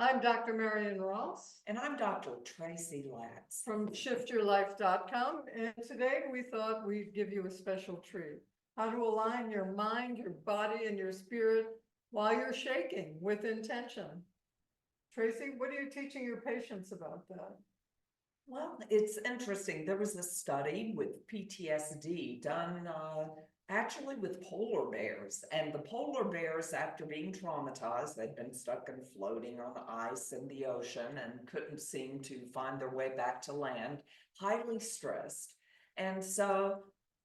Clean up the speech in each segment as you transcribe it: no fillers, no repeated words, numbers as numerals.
I'm Dr. Marion Ross And I'm Dr. Tracy Latz. from shiftyourlife.com, and today we thought we'd give you a special treat. How to align your mind, your body, and your spirit while you're shaking with intention. Tracy, what are you teaching your patients about that? Well, it's interesting. There was a study with PTSD done actually with polar bears. And the polar bears, after being traumatized, they'd been stuck and floating on the ice in the ocean and couldn't seem to find their way back to land, highly stressed. And so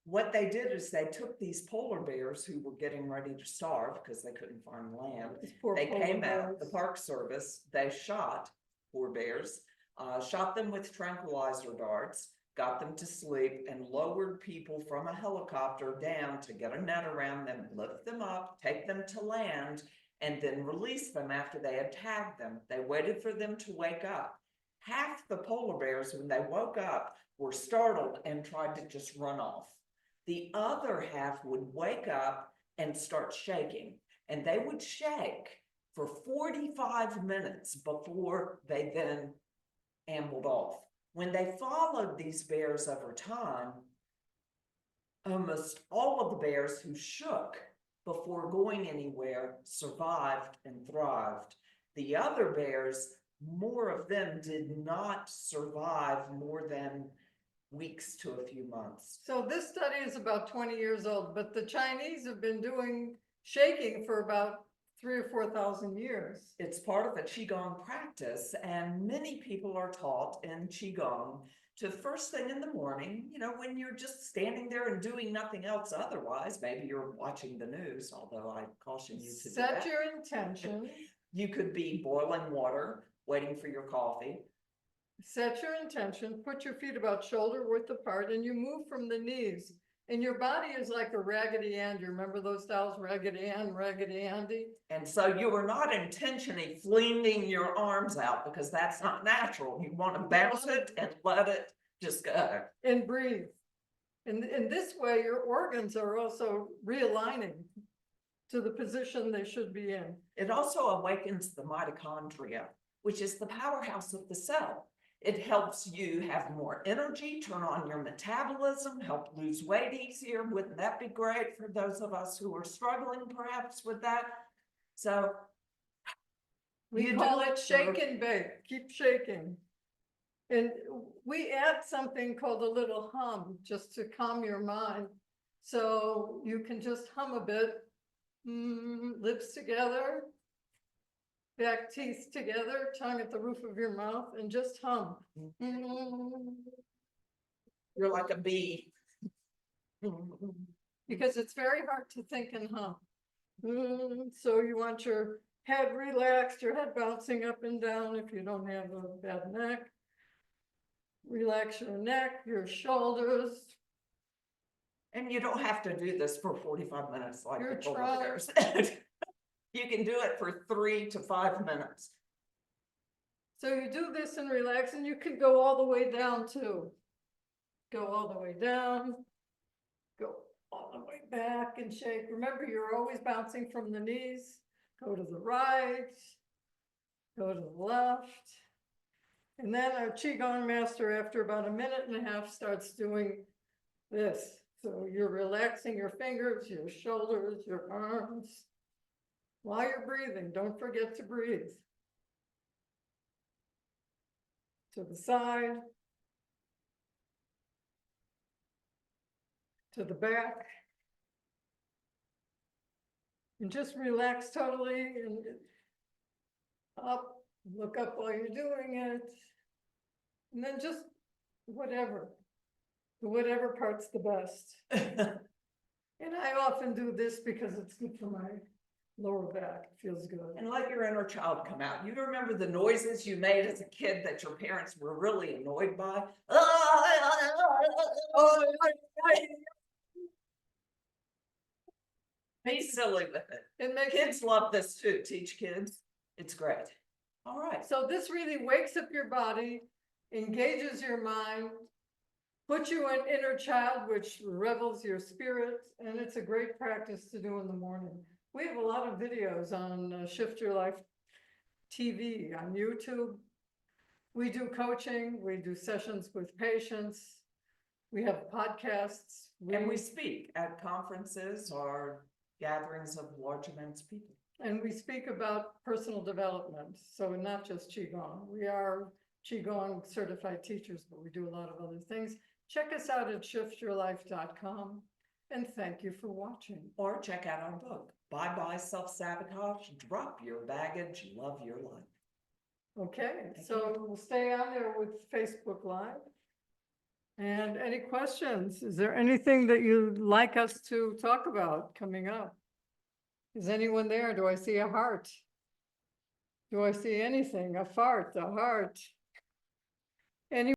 what they did is they took these polar bears who were getting ready to starve because they couldn't find land. They came out, the Park Service, they shot poor bears, shot them with tranquilizer darts, got them to sleep, and lowered people from a helicopter down to get a net around them, lift them up, take them to land, and then release them after they had tagged them. They waited for them to wake up. Half the polar bears, when they woke up, were startled and tried to just run off. The other half would wake up and start shaking, and they would shake for 45 minutes before they then ambled off. When they followed these bears over time, almost all of the bears who shook before going anywhere survived and thrived. The other bears, more of them did not survive more than weeks to a few months. So this study is about 20 years old, but the Chinese have been doing shaking for about 3,000 or 4,000 years. It's part of the Qigong practice, and many people are taught in Qigong to first thing in the morning, when you're just standing there and doing nothing else otherwise. Maybe you're watching the news, although I caution you to set your intention. You could be boiling water, waiting for your coffee. Set your intention, put your feet about shoulder width apart, and you move from the knees. And your body is like a Raggedy Ann. Do you remember those dolls, Raggedy Ann, Raggedy Andy? And so you are not intentionally flinging your arms out because that's not natural. You want to bounce it and let it just go. And breathe. And in this way, your organs are also realigning to the position they should be in. It also awakens the mitochondria, which is the powerhouse of the cell. It helps you have more energy, turn on your metabolism, help lose weight easier. Wouldn't that be great for those of us who are struggling perhaps with that? So we call it shake and bake. Keep shaking. And we add something called a little hum just to calm your mind. So you can just hum a bit, lips together, back teeth together, tongue at the roof of your mouth, and just hum. You're like a bee. Because it's very hard to think and hum. So you want your head relaxed, your head bouncing up and down if you don't have a bad neck. Relax your neck, your shoulders. And you don't have to do this for 45 minutes like Your the polar bears. You can do it for 3 to 5 minutes. So you do this and relax, and you can go all the way down too. Go all the way down, go all the way back and shake. Remember, you're always bouncing from the knees. Go to the right, go to the left. And then our Qigong master, after about 1.5 minutes, starts doing this. So you're relaxing your fingers, your shoulders, your arms. While you're breathing, don't forget to breathe. To the side. To the back. And just relax totally and up. Look up while you're doing it. And then just whatever part's the best. And I often do this because it's good for my lower back. It feels good. And let your inner child come out. You remember the noises you made as a kid that your parents were really annoyed by? Be silly with it. It makes Kids love this too. Teach kids. It's great. All right. So this really wakes up your body, engages your mind, puts you in inner child, which revels your spirit, and it's a great practice to do in the morning. We have a lot of videos on TV, on YouTube. We do coaching, we do sessions with patients. We have podcasts. And we speak at conferences or gatherings of large amounts of people. And we speak about personal development, so not just Qigong. We are Qigong certified teachers, but we do a lot of other things. Check us out at shiftyourlife.com, and thank you for watching. Or check out our book, Bye Bye Self-Sabotage, Drop Your Baggage, Love Your Life. Okay, Thank so we'll stay on there with Facebook Live. And any questions? Is there anything that you'd like us to talk about coming up? Is anyone there? Do I see a heart? Do I see anything? A fart, a heart? Any